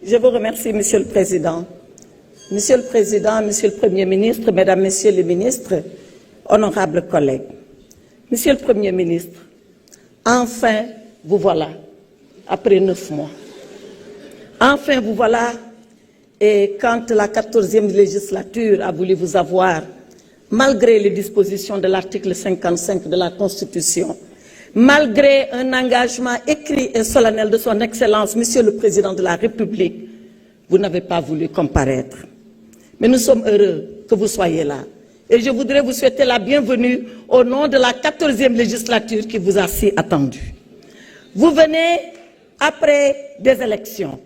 Je vous remercie, Monsieur le Président. Monsieur le Président, Monsieur le Premier ministre, Mesdames, Messieurs les ministres, honorables collègues. Monsieur le Premier ministre, enfin, vous voilà, après 9 mois. Enfin, vous voilà, et quand la 14e législature a voulu vous avoir, malgré les dispositions de l'article 55 de la Constitution, malgré un engagement écrit et solennel de son Excellence, Monsieur le Président de la République, vous n'avez pas voulu comparaître. Mais nous sommes heureux que vous soyez là. Et je voudrais vous souhaiter la bienvenue au nom de la 14e législature qui vous a si attendue. Vous venez après des élections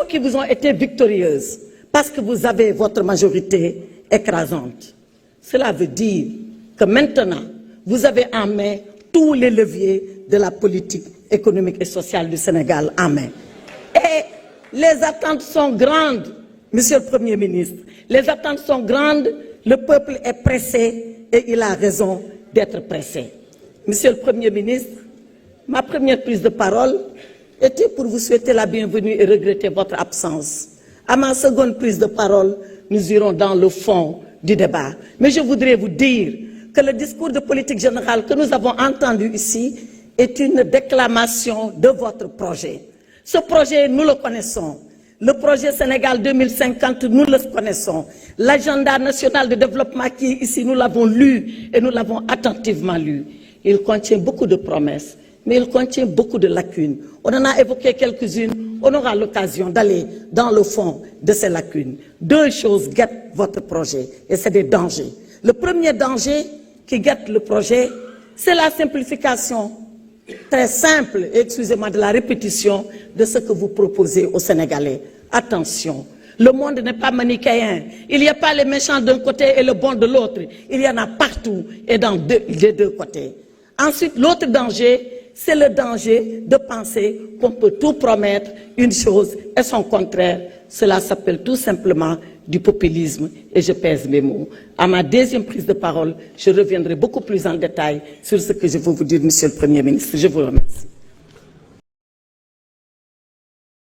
qui vous ont été victorieuses, parce que vous avez votre majorité écrasante. Cela veut dire que maintenant, vous avez en main tous les leviers de la politique économique et sociale du Sénégal en main. Et les attentes sont grandes, Monsieur le Premier ministre. Les attentes sont grandes, le peuple est pressé et il a raison d'être pressé. Monsieur le Premier ministre, ma première prise de parole était pour vous souhaiter la bienvenue et regretter votre absence. À ma seconde prise de parole, nous irons dans le fond du débat. Mais je voudrais vous dire que le discours de politique générale que nous avons entendu ici est une déclamation de votre projet. Ce projet, nous le connaissons. Le projet Sénégal 2050, nous le connaissons. L'agenda national de développement qui est ici, nous l'avons lu et nous l'avons attentivement lu. Il contient beaucoup de promesses, mais il contient beaucoup de lacunes. On en a évoqué quelques-unes, on aura l'occasion d'aller dans le fond de ces lacunes. Deux choses guettent votre projet, et c'est des dangers. Le premier danger qui guette le projet, c'est la simplification très simple, excusez-moi de la répétition, de ce que vous proposez aux Sénégalais. Attention, le monde n'est pas manichéen. Il n'y a pas les méchants d'un côté et le bon de l'autre. Il y en a partout et des deux côtés. Ensuite, l'autre danger, c'est le danger de penser qu'on peut tout promettre, une chose et son contraire. Cela s'appelle tout simplement du populisme et je pèse mes mots. À ma deuxième prise de parole, je reviendrai beaucoup plus en détail sur ce que je veux vous dire, Monsieur le Premier ministre. Je vous remercie.